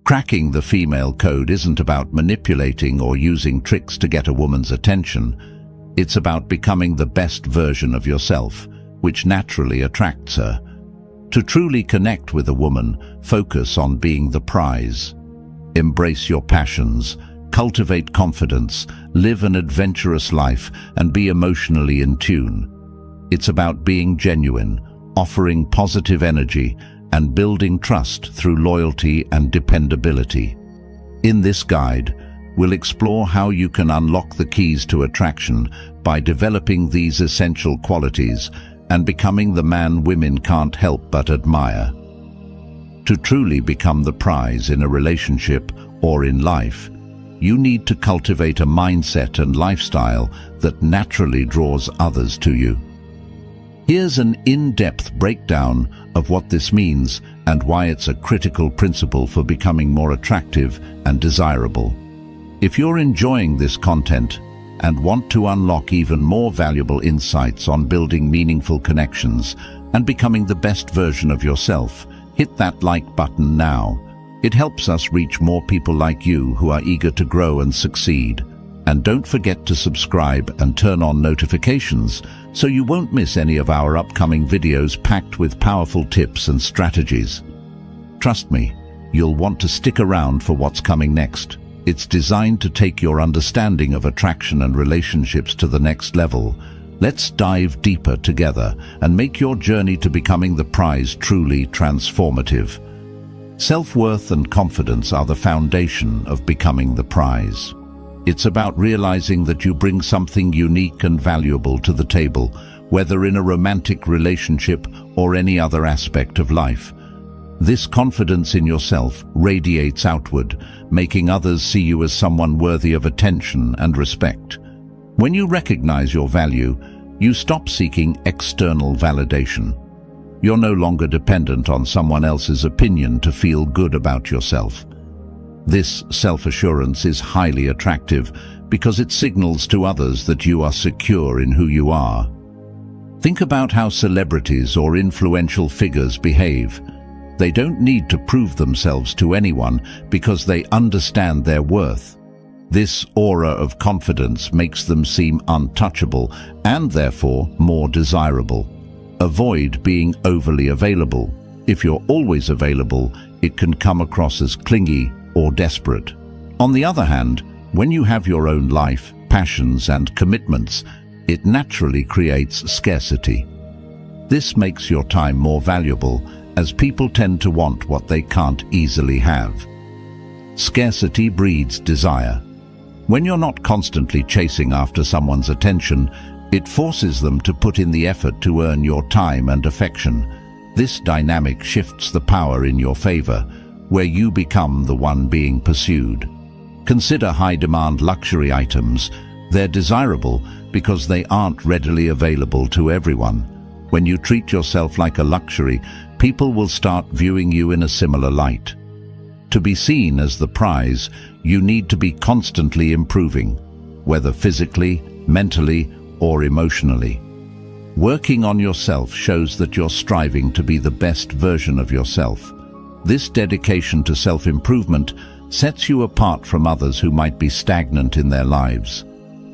Cracking the female code isn't about manipulating or using tricks to get a woman's attention. It's about becoming the best version of yourself, which naturally attracts her. To truly connect with a woman, focus on being the prize. Embrace your passions, cultivate confidence, live an adventurous life, and be emotionally in tune. It's about being genuine, offering positive energy, and building trust through loyalty and dependability. In this guide, we'll explore how you can unlock the keys to attraction by developing these essential qualities and becoming the man women can't help but admire. To truly become the prize in a relationship or in life, you need to cultivate a mindset and lifestyle that naturally draws others to you. Here's an in-depth breakdown of what this means and why it's a critical principle for becoming more attractive and desirable. If you're enjoying this content and want to unlock even more valuable insights on building meaningful connections and becoming the best version of yourself, hit that like button now. It helps us reach more people like you who are eager to grow and succeed. And don't forget to subscribe and turn on notifications so you won't miss any of our upcoming videos packed with powerful tips and strategies. Trust me, you'll want to stick around for what's coming next. It's designed to take your understanding of attraction and relationships to the next level. Let's dive deeper together and make your journey to becoming the prize truly transformative. Self-worth and confidence are the foundation of becoming the prize. It's about realizing that you bring something unique and valuable to the table, whether in a romantic relationship or any other aspect of life. This confidence in yourself radiates outward, making others see you as someone worthy of attention and respect. When you recognize your value, you stop seeking external validation. You're no longer dependent on someone else's opinion to feel good about yourself. This self-assurance is highly attractive because it signals to others that you are secure in who you are. Think about how celebrities or influential figures behave. They don't need to prove themselves to anyone because they understand their worth. This aura of confidence makes them seem untouchable and therefore more desirable. Avoid being overly available. If you're always available, it can come across as clingy or desperate. On the other hand, when you have your own life, passions, and commitments, it naturally creates scarcity. This makes your time more valuable, as people tend to want what they can't easily have. Scarcity breeds desire. When you're not constantly chasing after someone's attention, it forces them to put in the effort to earn your time and affection. This dynamic shifts the power in your favor, where you become the one being pursued. Consider high-demand luxury items. They're desirable because they aren't readily available to everyone. When you treat yourself like a luxury, people will start viewing you in a similar light. To be seen as the prize, you need to be constantly improving, whether physically, mentally, or emotionally. Working on yourself shows that you're striving to be the best version of yourself. This dedication to self-improvement sets you apart from others who might be stagnant in their lives.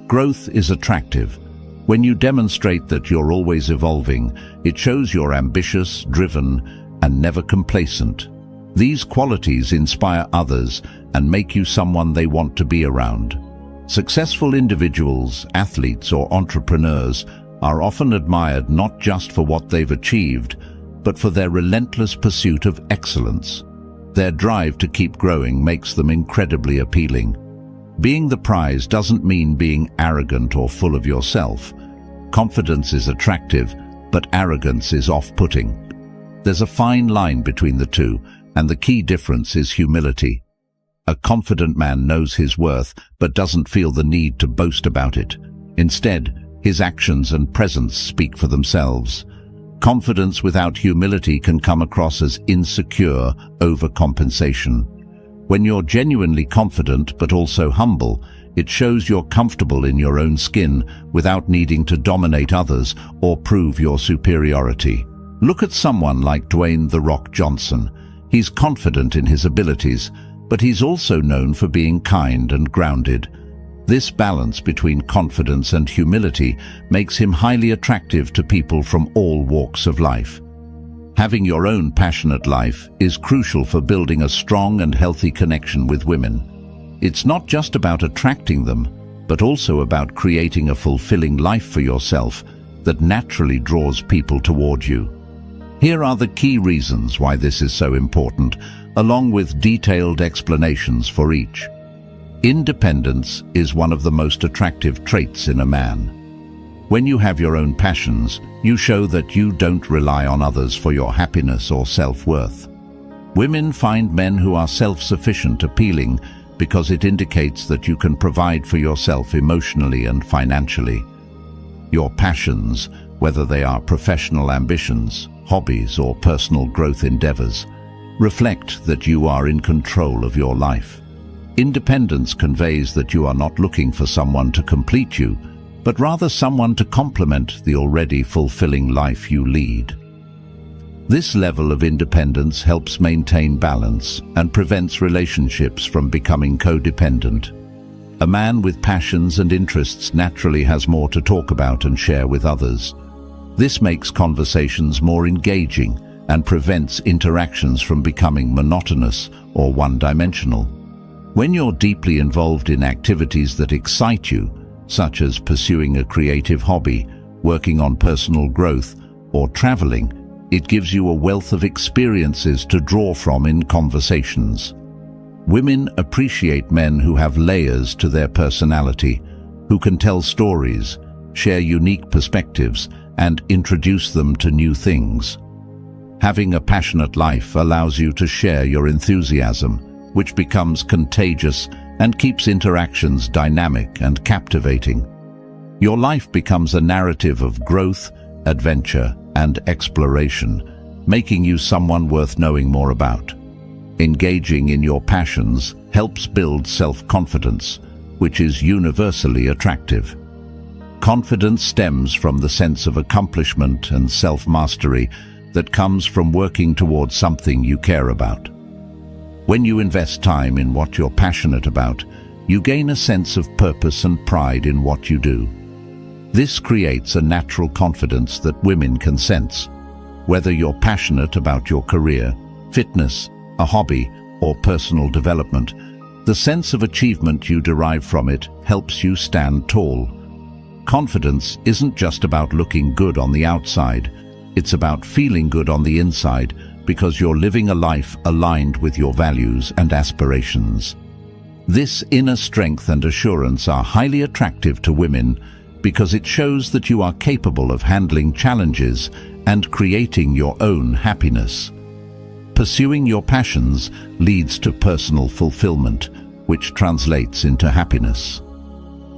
Growth is attractive. When you demonstrate that you're always evolving, it shows you're ambitious, driven, and never complacent. These qualities inspire others and make you someone they want to be around. Successful individuals, athletes, or entrepreneurs are often admired not just for what they've achieved, but for their relentless pursuit of excellence. Their drive to keep growing makes them incredibly appealing. Being the prize doesn't mean being arrogant or full of yourself. Confidence is attractive, but arrogance is off-putting. There's a fine line between the two, and the key difference is humility. A confident man knows his worth, but doesn't feel the need to boast about it. Instead, his actions and presence speak for themselves. Confidence without humility can come across as insecure overcompensation. When you're genuinely confident but also humble, it shows you're comfortable in your own skin without needing to dominate others or prove your superiority. Look at someone like Dwayne "The Rock" Johnson. He's confident in his abilities, but he's also known for being kind and grounded. This balance between confidence and humility makes him highly attractive to people from all walks of life. Having your own passionate life is crucial for building a strong and healthy connection with women. It's not just about attracting them, but also about creating a fulfilling life for yourself that naturally draws people toward you. Here are the key reasons why this is so important, along with detailed explanations for each. Independence is one of the most attractive traits in a man. When you have your own passions, you show that you don't rely on others for your happiness or self-worth. Women find men who are self-sufficient appealing because it indicates that you can provide for yourself emotionally and financially. Your passions, whether they are professional ambitions, hobbies, or personal growth endeavors, reflect that you are in control of your life. Independence conveys that you are not looking for someone to complete you, but rather someone to complement the already fulfilling life you lead. This level of independence helps maintain balance and prevents relationships from becoming codependent. A man with passions and interests naturally has more to talk about and share with others. This makes conversations more engaging and prevents interactions from becoming monotonous or one-dimensional. When you're deeply involved in activities that excite you, such as pursuing a creative hobby, working on personal growth, or traveling, it gives you a wealth of experiences to draw from in conversations. Women appreciate men who have layers to their personality, who can tell stories, share unique perspectives, and introduce them to new things. Having a passionate life allows you to share your enthusiasm, which becomes contagious and keeps interactions dynamic and captivating. Your life becomes a narrative of growth, adventure, and exploration, making you someone worth knowing more about. Engaging in your passions helps build self-confidence, which is universally attractive. Confidence stems from the sense of accomplishment and self-mastery that comes from working towards something you care about. When you invest time in what you're passionate about, you gain a sense of purpose and pride in what you do. This creates a natural confidence that women can sense. Whether you're passionate about your career, fitness, a hobby, or personal development, the sense of achievement you derive from it helps you stand tall. Confidence isn't just about looking good on the outside, it's about feeling good on the inside, because you're living a life aligned with your values and aspirations. This inner strength and assurance are highly attractive to women because it shows that you are capable of handling challenges and creating your own happiness. Pursuing your passions leads to personal fulfillment, which translates into happiness.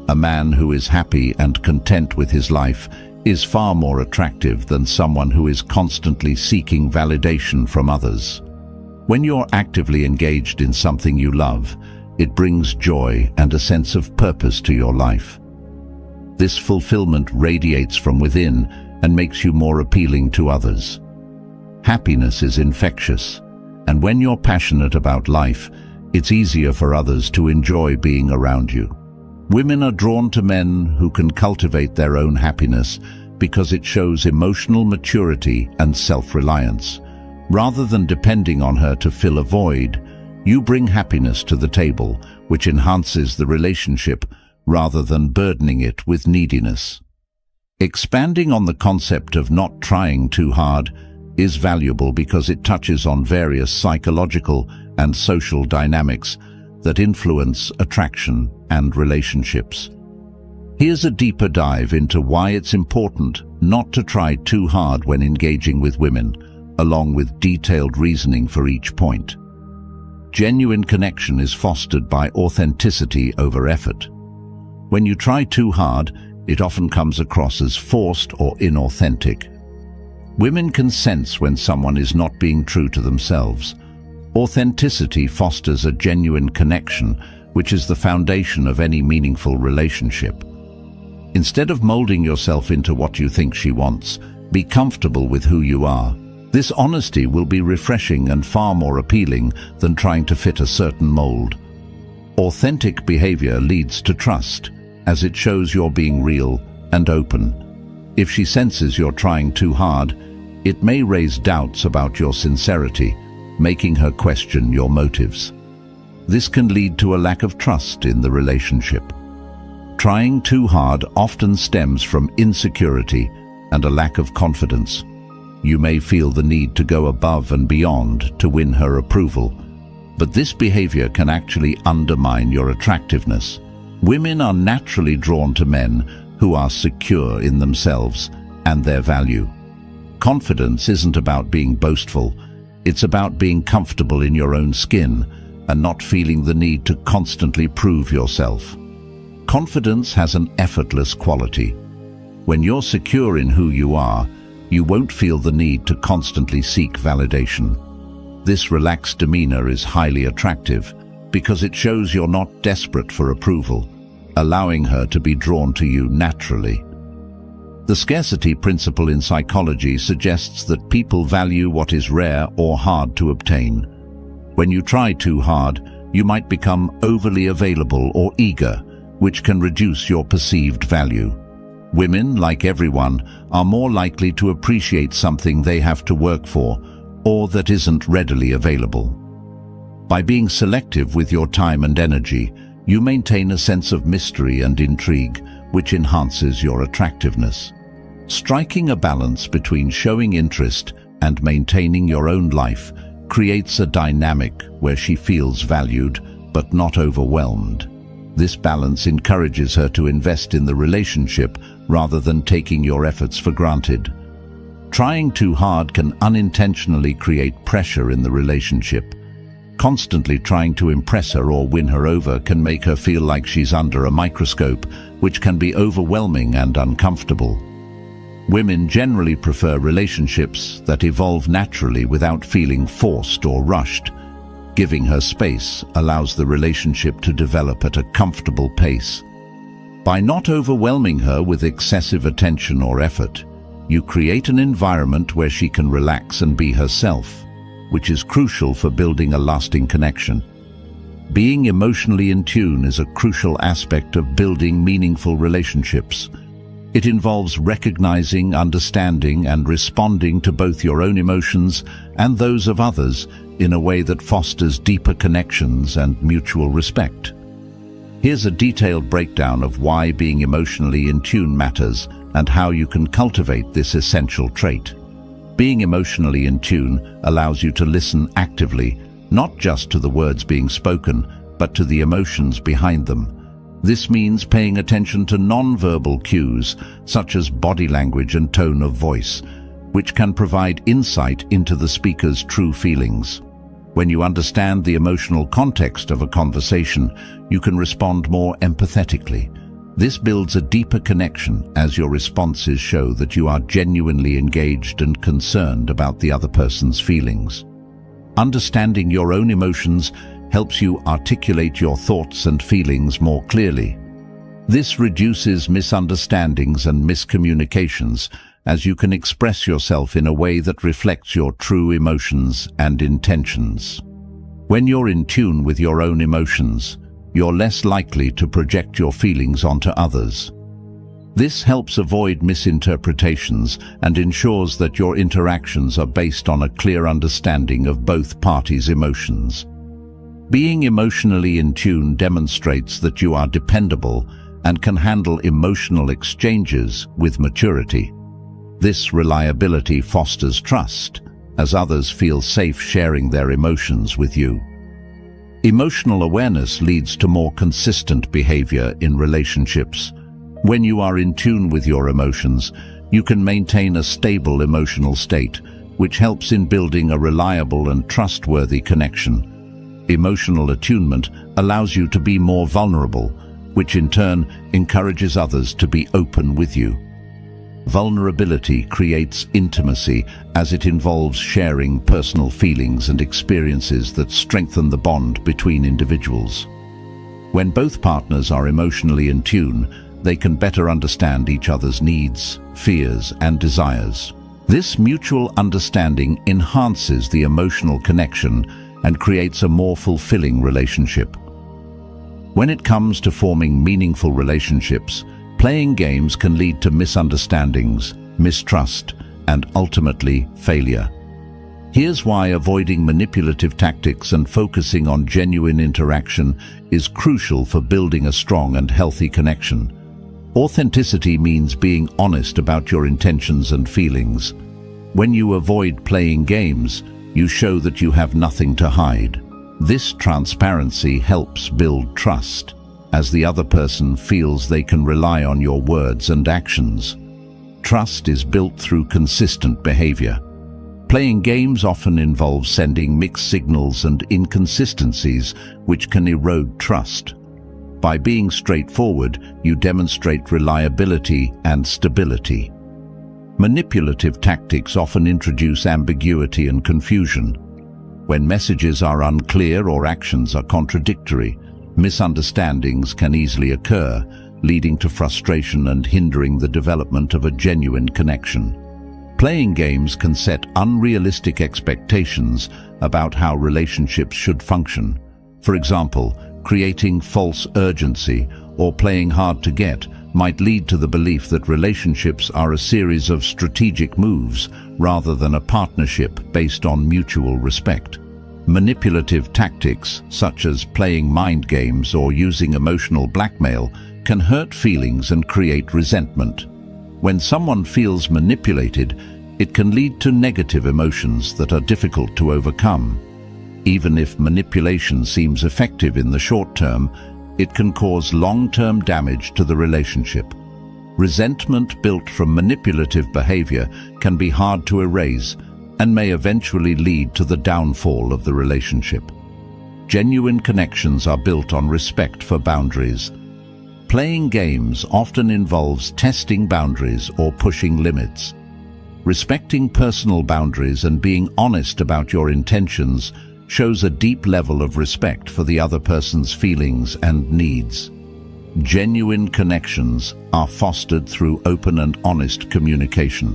A man who is happy and content with his life is far more attractive than someone who is constantly seeking validation from others. When you're actively engaged in something you love, it brings joy and a sense of purpose to your life. This fulfillment radiates from within and makes you more appealing to others. Happiness is infectious, and when you're passionate about life, it's easier for others to enjoy being around you. Women are drawn to men who can cultivate their own happiness because it shows emotional maturity and self-reliance. Rather than depending on her to fill a void, you bring happiness to the table, which enhances the relationship rather than burdening it with neediness. Expanding on the concept of not trying too hard is valuable because it touches on various psychological and social dynamics that influence attraction and relationships. Here's a deeper dive into why it's important not to try too hard when engaging with women, along with detailed reasoning for each point. Genuine connection is fostered by authenticity over effort. When you try too hard, it often comes across as forced or inauthentic. Women can sense when someone is not being true to themselves. Authenticity fosters a genuine connection, which is the foundation of any meaningful relationship. Instead of molding yourself into what you think she wants, be comfortable with who you are. This honesty will be refreshing and far more appealing than trying to fit a certain mold. Authentic behavior leads to trust, as it shows you're being real and open. If she senses you're trying too hard, it may raise doubts about your sincerity, making her question your motives. This can lead to a lack of trust in the relationship. Trying too hard often stems from insecurity and a lack of confidence. You may feel the need to go above and beyond to win her approval, but this behavior can actually undermine your attractiveness. Women are naturally drawn to men who are secure in themselves and their value. Confidence isn't about being boastful, it's about being comfortable in your own skin and not feeling the need to constantly prove yourself. Confidence has an effortless quality. When you're secure in who you are, you won't feel the need to constantly seek validation. This relaxed demeanor is highly attractive because it shows you're not desperate for approval, allowing her to be drawn to you naturally. The scarcity principle in psychology suggests that people value what is rare or hard to obtain. When you try too hard, you might become overly available or eager, which can reduce your perceived value. Women, like everyone, are more likely to appreciate something they have to work for or that isn't readily available. By being selective with your time and energy, you maintain a sense of mystery and intrigue, which enhances your attractiveness. Striking a balance between showing interest and maintaining your own life creates a dynamic where she feels valued but not overwhelmed. This balance encourages her to invest in the relationship rather than taking your efforts for granted. Trying too hard can unintentionally create pressure in the relationship. Constantly trying to impress her or win her over can make her feel like she's under a microscope, which can be overwhelming and uncomfortable. Women generally prefer relationships that evolve naturally without feeling forced or rushed. Giving her space allows the relationship to develop at a comfortable pace. By not overwhelming her with excessive attention or effort, you create an environment where she can relax and be herself, which is crucial for building a lasting connection. Being emotionally in tune is a crucial aspect of building meaningful relationships. It involves recognizing, understanding, and responding to both your own emotions and those of others in a way that fosters deeper connections and mutual respect. Here's a detailed breakdown of why being emotionally in tune matters and how you can cultivate this essential trait. Being emotionally in tune allows you to listen actively, not just to the words being spoken, but to the emotions behind them. This means paying attention to non-verbal cues, such as body language and tone of voice, which can provide insight into the speaker's true feelings. When you understand the emotional context of a conversation, you can respond more empathetically. This builds a deeper connection as your responses show that you are genuinely engaged and concerned about the other person's feelings. Understanding your own emotions helps you articulate your thoughts and feelings more clearly. This reduces misunderstandings and miscommunications, as you can express yourself in a way that reflects your true emotions and intentions. When you're in tune with your own emotions, you're less likely to project your feelings onto others. This helps avoid misinterpretations and ensures that your interactions are based on a clear understanding of both parties' emotions. Being emotionally in tune demonstrates that you are dependable and can handle emotional exchanges with maturity. This reliability fosters trust, as others feel safe sharing their emotions with you. Emotional awareness leads to more consistent behavior in relationships. When you are in tune with your emotions, you can maintain a stable emotional state, which helps in building a reliable and trustworthy connection. Emotional attunement allows you to be more vulnerable, which in turn encourages others to be open with you. Vulnerability creates intimacy as it involves sharing personal feelings and experiences that strengthen the bond between individuals. When both partners are emotionally in tune, they can better understand each other's needs, fears, and desires. This mutual understanding enhances the emotional connection and creates a more fulfilling relationship. When it comes to forming meaningful relationships, playing games can lead to misunderstandings, mistrust, and ultimately failure. Here's why avoiding manipulative tactics and focusing on genuine interaction is crucial for building a strong and healthy connection. Authenticity means being honest about your intentions and feelings. When you avoid playing games, you show that you have nothing to hide. This transparency helps build trust, as the other person feels they can rely on your words and actions. Trust is built through consistent behavior. Playing games often involves sending mixed signals and inconsistencies, which can erode trust. By being straightforward, you demonstrate reliability and stability. Manipulative tactics often introduce ambiguity and confusion. When messages are unclear or actions are contradictory, misunderstandings can easily occur, leading to frustration and hindering the development of a genuine connection. Playing games can set unrealistic expectations about how relationships should function. For example, creating false urgency or playing hard to get might lead to the belief that relationships are a series of strategic moves rather than a partnership based on mutual respect. Manipulative tactics, such as playing mind games or using emotional blackmail, can hurt feelings and create resentment. When someone feels manipulated, it can lead to negative emotions that are difficult to overcome. Even if manipulation seems effective in the short term, it can cause long-term damage to the relationship. Resentment built from manipulative behavior can be hard to erase and may eventually lead to the downfall of the relationship. Genuine connections are built on respect for boundaries. Playing games often involves testing boundaries or pushing limits. Respecting personal boundaries and being honest about your intentions shows a deep level of respect for the other person's feelings and needs. Genuine connections are fostered through open and honest communication.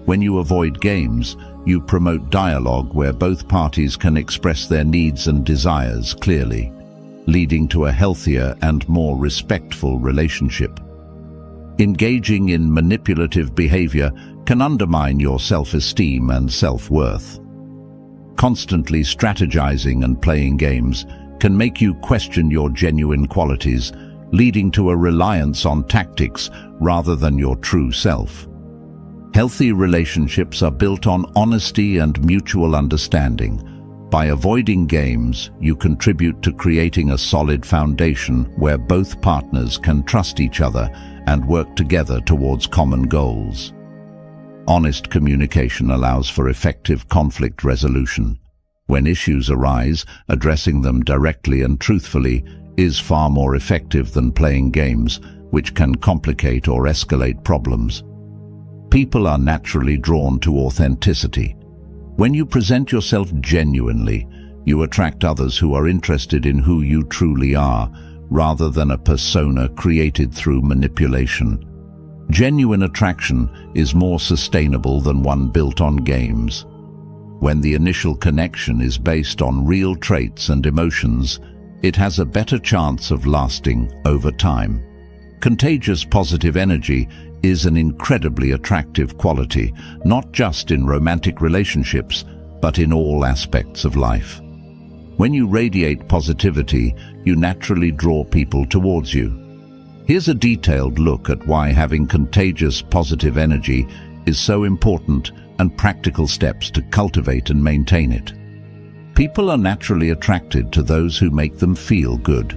When you avoid games, you promote dialogue where both parties can express their needs and desires clearly, leading to a healthier and more respectful relationship. Engaging in manipulative behavior can undermine your self-esteem and self-worth. Constantly strategizing and playing games can make you question your genuine qualities, leading to a reliance on tactics rather than your true self. Healthy relationships are built on honesty and mutual understanding. By avoiding games, you contribute to creating a solid foundation where both partners can trust each other and work together towards common goals. Honest communication allows for effective conflict resolution. When issues arise, addressing them directly and truthfully is far more effective than playing games, which can complicate or escalate problems. People are naturally drawn to authenticity. When you present yourself genuinely, you attract others who are interested in who you truly are, rather than a persona created through manipulation. Genuine attraction is more sustainable than one built on games. When the initial connection is based on real traits and emotions, it has a better chance of lasting over time. Contagious positive energy is an incredibly attractive quality, not just in romantic relationships, but in all aspects of life. When you radiate positivity, you naturally draw people towards you. Here's a detailed look at why having contagious positive energy is so important and practical steps to cultivate and maintain it. People are naturally attracted to those who make them feel good.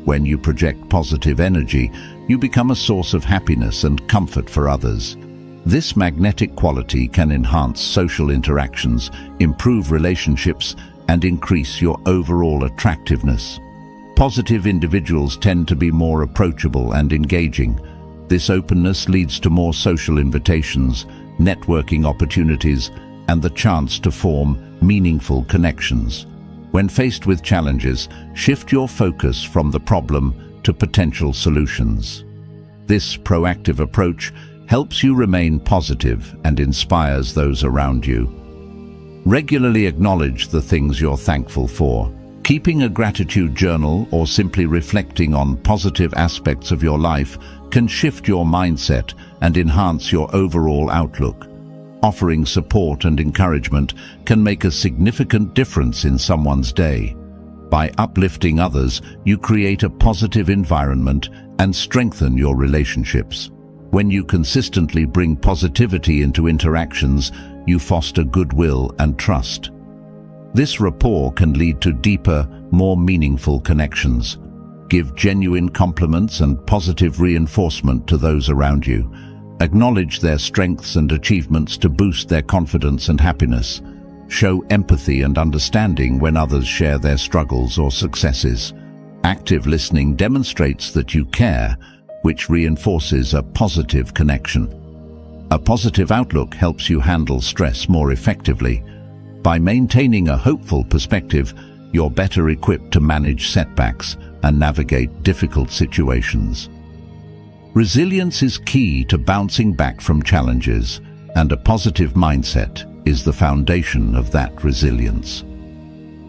When you project positive energy, you become a source of happiness and comfort for others. This magnetic quality can enhance social interactions, improve relationships, and increase your overall attractiveness. Positive individuals tend to be more approachable and engaging. This openness leads to more social invitations, networking opportunities, and the chance to form meaningful connections. When faced with challenges, shift your focus from the problem to potential solutions. This proactive approach helps you remain positive and inspires those around you. Regularly acknowledge the things you're thankful for. Keeping a gratitude journal or simply reflecting on positive aspects of your life can shift your mindset and enhance your overall outlook. Offering support and encouragement can make a significant difference in someone's day. By uplifting others, you create a positive environment and strengthen your relationships. When you consistently bring positivity into interactions, you foster goodwill and trust. This rapport can lead to deeper, more meaningful connections. Give genuine compliments and positive reinforcement to those around you. Acknowledge their strengths and achievements to boost their confidence and happiness. Show empathy and understanding when others share their struggles or successes. Active listening demonstrates that you care, which reinforces a positive connection. A positive outlook helps you handle stress more effectively. By maintaining a hopeful perspective, you're better equipped to manage setbacks and navigate difficult situations. Resilience is key to bouncing back from challenges, and a positive mindset is the foundation of that resilience.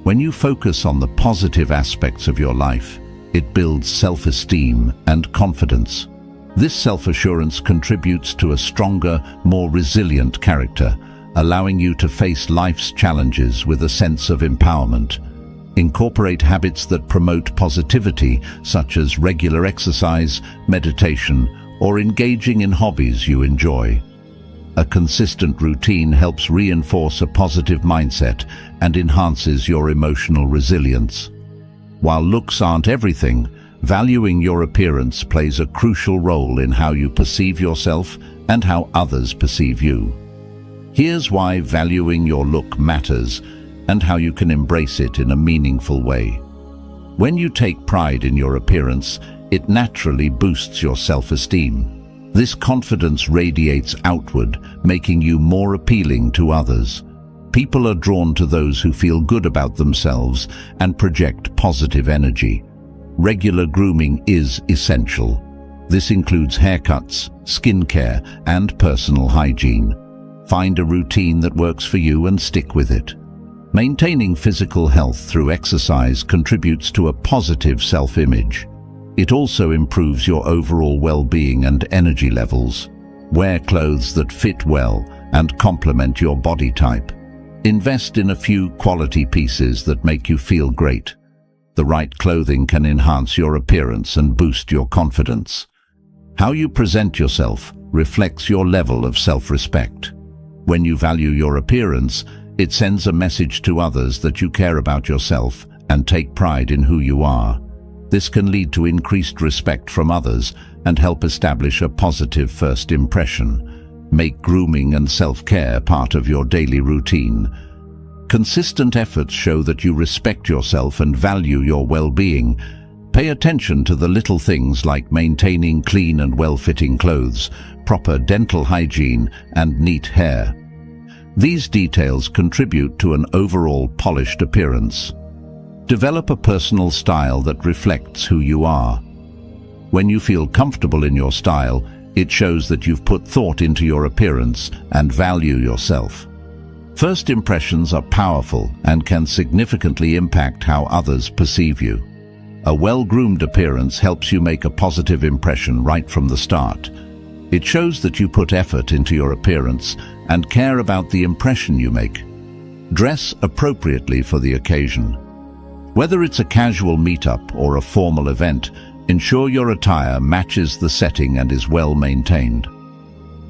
When you focus on the positive aspects of your life, it builds self-esteem and confidence. This self-assurance contributes to a stronger, more resilient character, allowing you to face life's challenges with a sense of empowerment. Incorporate habits that promote positivity, such as regular exercise, meditation, or engaging in hobbies you enjoy. A consistent routine helps reinforce a positive mindset and enhances your emotional resilience. While looks aren't everything, valuing your appearance plays a crucial role in how you perceive yourself and how others perceive you. Here's why valuing your look matters and how you can embrace it in a meaningful way. When you take pride in your appearance, it naturally boosts your self-esteem. This confidence radiates outward, making you more appealing to others. People are drawn to those who feel good about themselves and project positive energy. Regular grooming is essential. This includes haircuts, skincare, and personal hygiene. Find a routine that works for you and stick with it. Maintaining physical health through exercise contributes to a positive self-image. It also improves your overall well-being and energy levels. Wear clothes that fit well and complement your body type. Invest in a few quality pieces that make you feel great. The right clothing can enhance your appearance and boost your confidence. How you present yourself reflects your level of self-respect. When you value your appearance, it sends a message to others that you care about yourself and take pride in who you are. This can lead to increased respect from others and help establish a positive first impression. Make grooming and self-care part of your daily routine. Consistent efforts show that you respect yourself and value your well-being. Pay attention to the little things like maintaining clean and well-fitting clothes, proper dental hygiene, and neat hair. These details contribute to an overall polished appearance. Develop a personal style that reflects who you are. When you feel comfortable in your style, it shows that you've put thought into your appearance and value yourself. First impressions are powerful and can significantly impact how others perceive you. A well-groomed appearance helps you make a positive impression right from the start. It shows that you put effort into your appearance and care about the impression you make. Dress appropriately for the occasion. Whether it's a casual meetup or a formal event, ensure your attire matches the setting and is well maintained.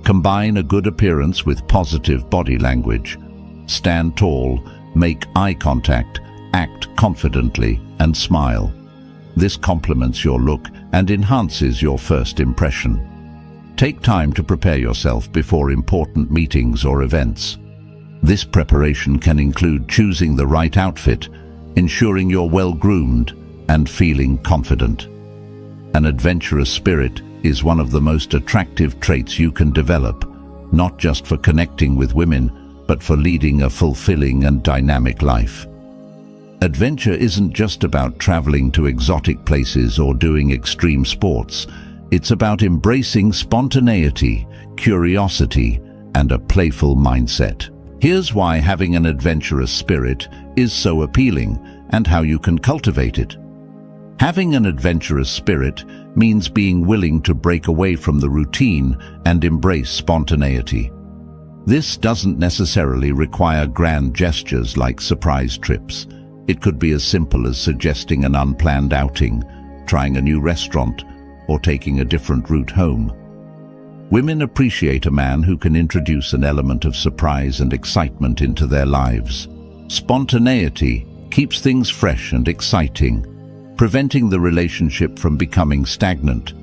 Combine a good appearance with positive body language. Stand tall, make eye contact, act confidently, and smile. This complements your look and enhances your first impression. Take time to prepare yourself before important meetings or events. This preparation can include choosing the right outfit, ensuring you're well-groomed, and feeling confident. An adventurous spirit is one of the most attractive traits you can develop, not just for connecting with women, but for leading a fulfilling and dynamic life. Adventure isn't just about traveling to exotic places or doing extreme sports. It's about embracing spontaneity, curiosity, and a playful mindset. Here's why having an adventurous spirit is so appealing and how you can cultivate it. Having an adventurous spirit means being willing to break away from the routine and embrace spontaneity. This doesn't necessarily require grand gestures like surprise trips. It could be as simple as suggesting an unplanned outing, trying a new restaurant, or taking a different route home. Women appreciate a man who can introduce an element of surprise and excitement into their lives. Spontaneity keeps things fresh and exciting, preventing the relationship from becoming stagnant.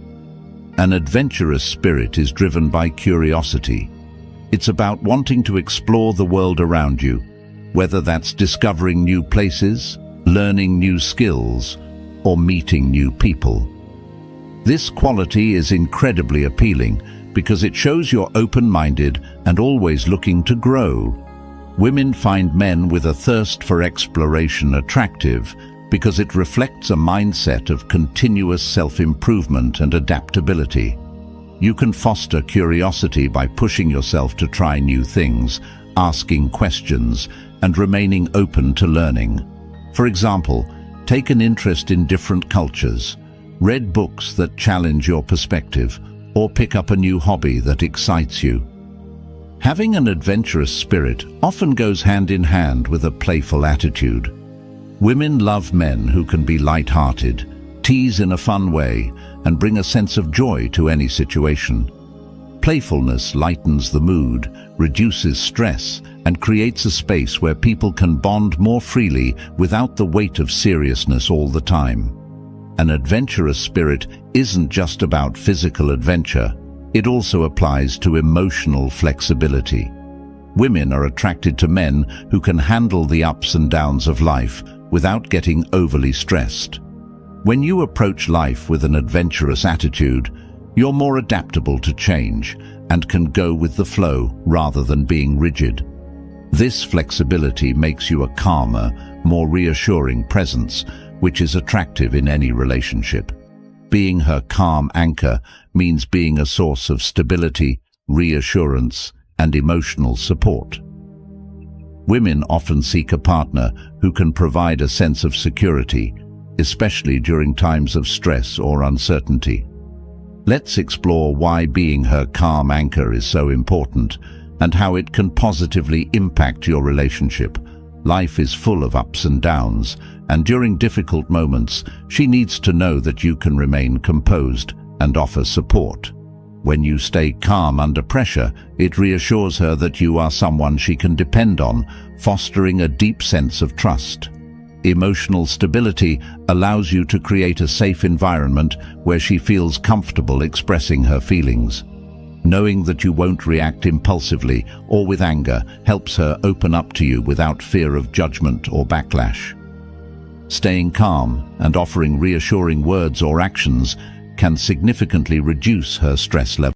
An adventurous spirit is driven by curiosity. It's about wanting to explore the world around you, whether that's discovering new places, learning new skills, or meeting new people. This quality is incredibly appealing because it shows you're open-minded and always looking to grow. Women find men with a thirst for exploration attractive because it reflects a mindset of continuous self-improvement and adaptability. You can foster curiosity by pushing yourself to try new things, asking questions, and remaining open to learning. For example, take an interest in different cultures, read books that challenge your perspective, or pick up a new hobby that excites you. Having an adventurous spirit often goes hand in hand with a playful attitude. Women love men who can be light-hearted, tease in a fun way, and bring a sense of joy to any situation. Playfulness lightens the mood, reduces stress, and creates a space where people can bond more freely without the weight of seriousness all the time. An adventurous spirit isn't just about physical adventure, it also applies to emotional flexibility. Women are attracted to men who can handle the ups and downs of life without getting overly stressed. When you approach life with an adventurous attitude, you're more adaptable to change and can go with the flow rather than being rigid. This flexibility makes you a calmer, more reassuring presence, which is attractive in any relationship. Being her calm anchor means being a source of stability, reassurance, and emotional support. Women often seek a partner who can provide a sense of security, especially during times of stress or uncertainty. Let's explore why being her calm anchor is so important and how it can positively impact your relationship. Life is full of ups and downs, and during difficult moments, she needs to know that you can remain composed and offer support. When you stay calm under pressure, it reassures her that you are someone she can depend on, fostering a deep sense of trust. Emotional stability allows you to create a safe environment where she feels comfortable expressing her feelings. Knowing that you won't react impulsively or with anger helps her open up to you without fear of judgment or backlash. Staying calm and offering reassuring words or actions can significantly reduce her stress levels.